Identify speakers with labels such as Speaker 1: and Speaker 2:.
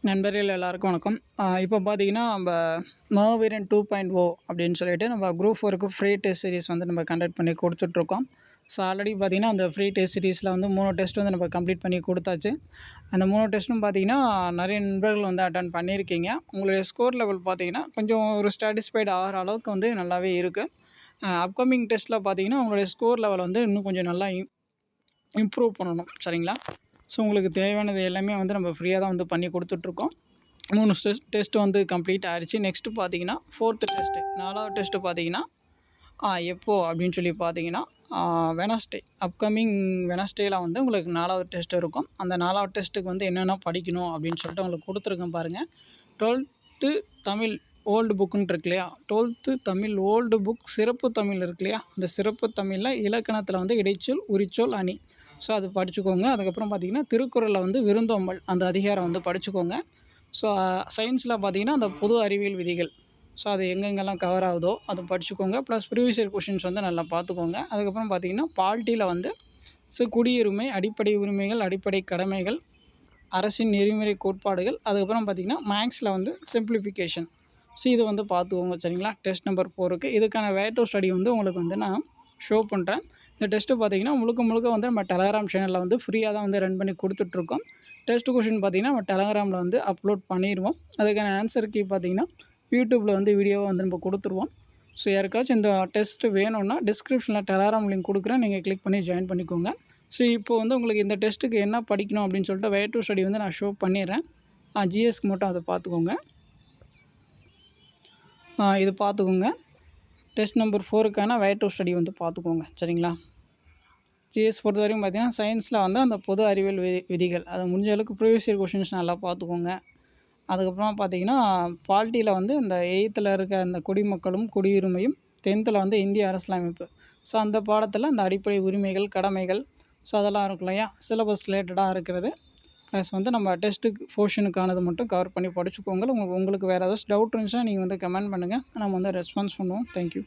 Speaker 1: நண்பர்கள் எல்லாருக்கும் வணக்கம். இப்போ பார்த்தீங்கன்னா, நம்ம மாவீரன் 2.0 அப்படின்னு சொல்லிட்டு நம்ம குரூப் 4க்கு ஃப்ரீ டெஸ்ட் சீரிஸ் வந்து நம்ம கண்டக்ட் பண்ணி கொடுத்துட்ருக்கோம். ஸோ ஆல்ரெடி பார்த்தீங்கன்னா, அந்த ஃப்ரீ டெஸ்ட் சீரிஸில் வந்து 3 டெஸ்ட் வந்து நம்ம கம்ப்ளீட் பண்ணி கொடுத்தாச்சு. அந்த 3 டெஸ்ட்டும் பார்த்தீங்கன்னா, நிறைய நண்பர்கள் வந்து அட்டெண்ட் பண்ணியிருக்கீங்க. உங்களுடைய ஸ்கோர் லெவல் பார்த்தீங்கன்னா, கொஞ்சம் ஒரு சாட்டிஸ்ஃபைடு ஆகிற அளவுக்கு வந்து நல்லாவே இருக்குது. அப்கமிங் டெஸ்ட்டில் பார்த்தீங்கன்னா, உங்களுடைய ஸ்கோர் லெவல் வந்து இன்னும் கொஞ்சம் நல்லா இம்ப்ரூவ் பண்ணணும். சரிங்களா? ஸோ உங்களுக்கு தேவையானது எல்லாமே வந்து நம்ம ஃப்ரீயாக தான் வந்து பண்ணி கொடுத்துட்ருக்கோம். 3 டெஸ்ட் வந்து கம்ப்ளீட் ஆகிடுச்சு. நெக்ஸ்ட்டு பார்த்தீங்கன்னா 4த் டெஸ்ட்டு 4வது டெஸ்ட்டு பார்த்தீங்கன்னா எப்போ அப்படின்னு சொல்லி பார்த்தீங்கன்னா வெனஸ்டே அப்கமிங் வெனஸ்டேயில் வந்து உங்களுக்கு 4வது டெஸ்ட் இருக்கும். அந்த 4வது டெஸ்ட்டுக்கு வந்து என்னென்ன படிக்கணும் அப்படின்னு சொல்லிட்டு உங்களுக்கு கொடுத்துருக்கேன் பாருங்கள். 12th தமிழ் ஓல்டு புக்குன்னு இருக்கு இல்லையா? 12th தமிழ் ஓல்டு புக் சிறப்பு தமிழ் இருக்கு இல்லையா? அந்த சிறப்பு தமிழில் இலக்கணத்தில் வந்து இடைச்சொல், உரிச்சொல், அணி. ஸோ அது படிச்சுக்கோங்க. அதுக்கப்புறம் பார்த்தீங்கன்னா திருக்குறளில் வந்து விருந்தோம்பல் அந்த அதிகாரம் வந்து படிச்சுக்கோங்க. ஸோ சயின்ஸில் பார்த்தீங்கன்னா அந்த பொது அறிவியல் விதிகள். ஸோ அது எங்கெங்கெல்லாம் கவர் ஆகுதோ அதை படிச்சுக்கோங்க. ப்ளஸ் ப்ரீவியஸ் இயர் கொஷின்ஸ் வந்து நல்லா பார்த்துக்கோங்க. அதுக்கப்புறம் பார்த்தீங்கன்னா பாலிட்டியில் வந்து குடியுரிமை, அடிப்படை உரிமைகள், அடிப்படை கடமைகள், அரசின் நெறிமுறை கோட்பாடுகள், அதுக்கப்புறம் பார்த்தீங்கன்னா மேக்ஸில் வந்து சிம்பிளிஃபிகேஷன். ஸோ இது வந்து பார்த்துக்கோங்க. சரிங்களா? டெஸ்ட் நம்பர் 4க்கு இதுக்கான வேட்டோ ஸ்டடி வந்து உங்களுக்கு வந்து நான் ஷோ பண்ணுறேன். இந்த டெஸ்ட்டு பார்த்தீங்கன்னா முழுக்க முழுக்க வந்து நம்ம டெலகிராம் சேனலில் வந்து ஃப்ரீயாக தான் வந்து ரன் பண்ணி கொடுத்துட்ருக்கோம். டெஸ்ட் கொஷின் பார்த்தீங்கன்னா நம்ம டெலகிராமில் வந்து அப்லோட் பண்ணிடுவோம். அதுக்கான ஆன்சர் கீ பார்த்தீங்கன்னா யூடியூப்பில் வந்து வீடியோவை வந்து நம்ம கொடுத்துருவோம். ஸோ யாருக்காச்சும் இந்த டெஸ்ட்டு வேணும்னா டிஸ்கிரிப்ஷனில் டெலகிராம் லிங்க் கொடுக்குறேன். நீங்கள் கிளிக் பண்ணி ஜாயின் பண்ணிக்கோங்க. ஸோ இப்போ வந்து உங்களுக்கு இந்த டெஸ்ட்டுக்கு என்ன படிக்கணும் அப்படின்னு சொல்லிட்டு வே டு ஸ்டடி வந்து நான் ஷோ பண்ணிடுறேன். ஜிஎஸ்க்கு மட்டும் அதை பார்த்துக்கோங்க. இது பார்த்துக்கோங்க. டெஸ்ட் நம்பர் 4க்கான வே டு ஸ்டடி வந்து பார்த்துக்கோங்க. சரிங்களா? ஜிஎஸ் பொறுத்த வரைக்கும் பார்த்தீங்கன்னா சயின்ஸில் வந்து அந்த பொது அறிவியல் விதிகள் அதை முடிஞ்ச அளவுக்கு ப்ரீவியஸ் இயர் கொஷின்ஸ் நல்லா பார்த்துக்கோங்க. அதுக்கப்புறமா பார்த்தீங்கன்னா பாலிட்டியில் வந்து இந்த 8th இருக்க அந்த குடிமக்களும் குடியுரிமையும், 10th வந்து இந்திய அரசியலமைப்பு. ஸோ அந்த பாடத்தில் அந்த அடிப்படை உரிமைகள், கடமைகள், ஸோ அதெல்லாம் இருக்கும் இல்லையா? சிலபஸ் ரிலேட்டடாக இருக்கிறது. ப்ளஸ் வந்து நம்ம டெஸ்ட்டுக்கு போர்ஷனுக்கானது மட்டும் கவர் பண்ணி படிச்சுக்கோங்க. உங்களுக்கு வேறு ஏதாச்சும் டவுட் இருந்துச்சுன்னா நீங்கள் வந்து கமெண்ட் பண்ணுங்கள். நம்ம வந்து ரெஸ்பான்ஸ் பண்ணுவோம். தேங்க்யூ.